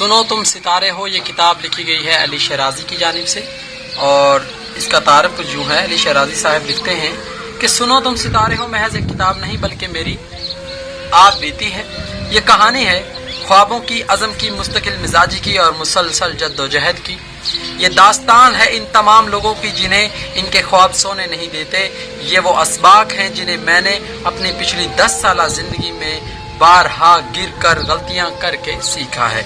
سنو تم ستارے ہو، یہ کتاب لکھی گئی ہے علی شیرازی کی جانب سے، اور اس کا تعارف کچھ یوں ہے۔ علی شیرازی صاحب لکھتے ہیں کہ سنو تم ستارے ہو محض ایک کتاب نہیں بلکہ میری آپ بیتی ہے۔ یہ کہانی ہے خوابوں کی، عزم کی، مستقل مزاجی کی اور مسلسل جد و جہد کی۔ یہ داستان ہے ان تمام لوگوں کی جنہیں ان کے خواب سونے نہیں دیتے۔ یہ وہ اسباق ہیں جنہیں میں نے اپنی پچھلی 10 سالہ زندگی میں بارہا گر کر غلطیاں کر کے سیکھا ہے۔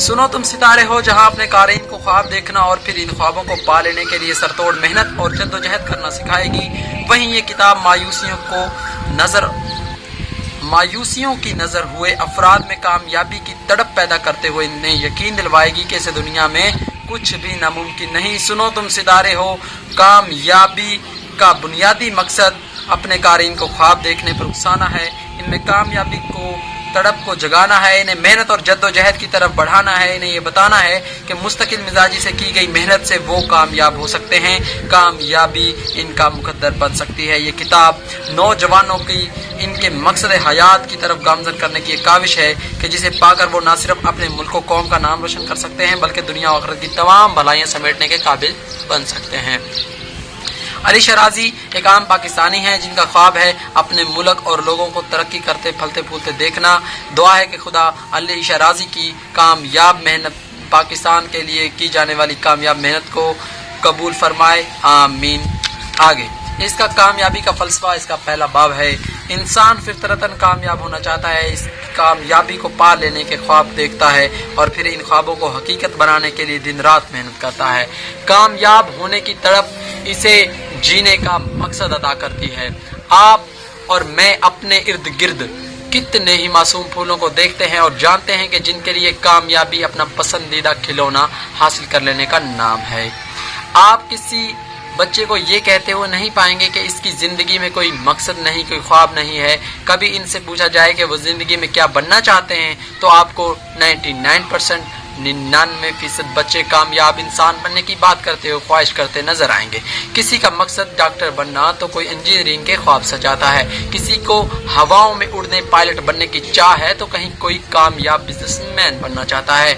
سنو تم ستارے ہو جہاں اپنے قارئین کو خواب دیکھنا اور پھر ان خوابوں کو پا لینے کے لیے سرتوڑ محنت اور جد و جہد کرنا سکھائے گی، وہیں یہ کتاب مایوسیوں کی نظر ہوئے افراد میں کامیابی کی تڑپ پیدا کرتے ہوئے انہیں یقین دلوائے گی کہ اس دنیا میں کچھ بھی ناممکن نہیں۔ سنو تم ستارے ہو، کامیابی کا بنیادی مقصد اپنے قارئین کو خواب دیکھنے پر اکسانا ہے، ان میں کامیابی کو تڑپ کو جگانا ہے، انہیں محنت اور جد و جہد کی طرف بڑھانا ہے، انہیں یہ بتانا ہے کہ مستقل مزاجی سے کی گئی محنت سے وہ کامیاب ہو سکتے ہیں، کامیابی ان کا مقدر بن سکتی ہے۔ یہ کتاب نوجوانوں کی ان کے مقصد حیات کی طرف گامزن کرنے کی ایک کاوش ہے کہ جسے پا کر وہ نہ صرف اپنے ملک و قوم کا نام روشن کر سکتے ہیں بلکہ دنیا و آخرت کی تمام بھلائیاں سمیٹنے کے قابل بن سکتے ہیں۔ علی شیرازی ایک عام پاکستانی ہیں جن کا خواب ہے اپنے ملک اور لوگوں کو ترقی کرتے پھلتے پھولتے دیکھنا۔ دعا ہے کہ خدا علی شیرازی کی کامیاب محنت، پاکستان کے لیے کی جانے والی کامیاب محنت کو قبول فرمائے، آمین۔ آگے اس کا کامیابی کا فلسفہ، اس کا پہلا باب ہے انسان فطرتاً کامیاب ہونا چاہتا ہے، اس کامیابی کو پا لینے کے خواب دیکھتا ہے اور پھر ان خوابوں کو حقیقت بنانے کے لیے دن رات محنت کرتا ہے۔ کامیاب ہونے کی تڑپ اسے جینے کا مقصد ادا کرتی ہے۔ آپ اور میں اپنے ارد گرد کتنے ہی معصوم پھولوں کو دیکھتے ہیں اور جانتے ہیں کہ جن کے لیے کامیابی اپنا پسندیدہ کھلونا حاصل کر لینے کا نام ہے۔ آپ کسی بچے کو یہ کہتے ہوئے نہیں پائیں گے کہ اس کی زندگی میں کوئی مقصد نہیں، کوئی خواب نہیں ہے۔ کبھی ان سے پوچھا جائے کہ وہ زندگی میں کیا بننا چاہتے ہیں تو آپ کو 99% بچے کامیاب انسان بننے کی بات کرتے ہوئے خواہش کرتے نظر آئیں گے۔ کسی کا مقصد ڈاکٹر بننا تو کوئی انجینئرنگ کے خواب سجاتا ہے، کسی کو ہواؤں میں اڑنے پائلٹ بننے کی چاہ ہے تو کہیں کوئی کامیاب بزنس مین بننا چاہتا ہے۔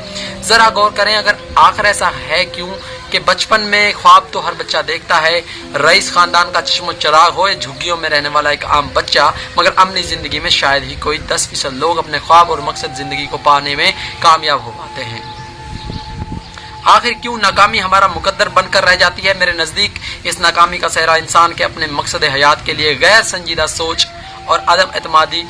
ذرا غور کریں اگر آخر ایسا ہے کیوں کہ بچپن میں خواب تو ہر بچہ دیکھتا ہے، رئیس خاندان کا چشم و چراغ ہوئے جھگیوں میں رہنے والا ایک عام بچہ، مگر عملی زندگی میں شاید ہی کوئی 10% لوگ اپنے خواب اور مقصد زندگی کو پانے میں کامیاب ہو پاتے ہیں۔ آخر کیوں ناکامی ہمارا مقدر بن کر رہ جاتی ہے؟ میرے نزدیک اس ناکامی کا سہرا انسان کے اپنے مقصد حیات کے لیے غیر سنجیدہ سوچ اور عدم اعتمادی،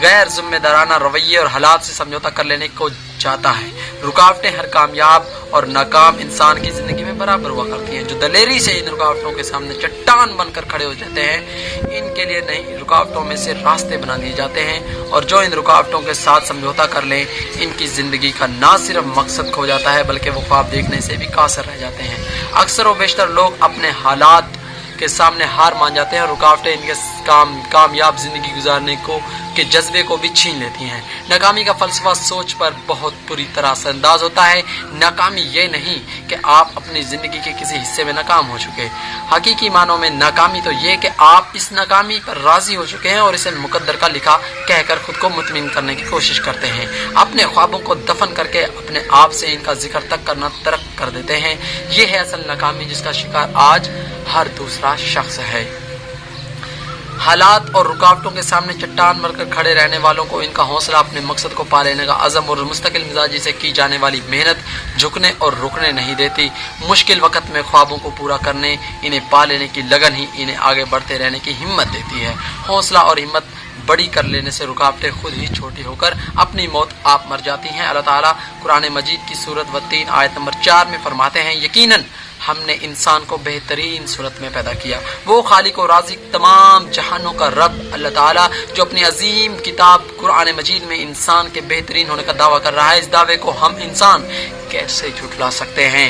غیر ذمہ دارانہ رویے اور حالات سے سمجھوتا کر لینے کو چاہتا ہے۔ رکاوٹیں ہر کامیاب اور ناکام انسان کی زندگی میں برابر ہوا کرتی ہیں۔ جو دلیری سے ان رکاوٹوں کے سامنے چٹان بن کر کھڑے ہو جاتے ہیں، ان کے لیے نئی رکاوٹوں میں سے راستے بنا دیے جاتے ہیں، اور جو ان رکاوٹوں کے ساتھ سمجھوتا کر لیں، ان کی زندگی کا نہ صرف مقصد کھو جاتا ہے بلکہ وہ خواب دیکھنے سے بھی قاصر رہ جاتے ہیں۔ اکثر و بیشتر لوگ اپنے حالات کے سامنے ہار مان جاتے ہیں اور رکاوٹیں ان کے کامیاب زندگی گزارنے کے جذبے کو بھی چھین لیتی ہیں۔ ناکامی کا فلسفہ سوچ پر بہت بری طرح اثر انداز ہوتا ہے۔ ناکامی یہ نہیں کہ آپ اپنی زندگی کے کسی حصے میں ناکام ہو چکے، حقیقی معنوں میں ناکامی تو یہ کہ آپ اس ناکامی پر راضی ہو چکے ہیں اور اسے مقدر کا لکھا کہہ کر خود کو مطمئن کرنے کی کوشش کرتے ہیں، اپنے خوابوں کو دفن کر کے اپنے آپ سے ان کا ذکر تک کرنا ترک کر دیتے ہیں۔ یہ ہے اصل ناکامی جس کا شکار آج ہر دوسرا شخص ہے۔ حالات اور رکاوٹوں کے سامنے چٹان بن کر کھڑے رہنے والوں کو ان کا حوصلہ اپنے مقصد کو پا لینے کا عزم اور مستقل مزاجی سے کی جانے والی محنت جھکنے اور رکنے نہیں دیتی۔ مشکل وقت میں خوابوں کو پورا کرنے، انہیں پا لینے کی لگن ہی انہیں آگے بڑھتے رہنے کی ہمت دیتی ہے۔ حوصلہ اور ہمت بڑی کر لینے سے رکاوٹیں خود ہی چھوٹی ہو کر اپنی موت آپ مر جاتی ہیں۔ اللہ تعالیٰ قرآن مجید کی سورت 3 آیت نمبر 4 میں فرماتے ہیں، یقیناً ہم نے انسان کو بہترین صورت میں پیدا کیا۔ وہ خالق و رازق تمام جہانوں کا رب اللہ تعالیٰ جو اپنی عظیم کتاب قرآن مجید میں انسان کے بہترین ہونے کا دعویٰ کر رہا ہے، اس دعوے کو ہم انسان کیسے جھٹلا سکتے ہیں؟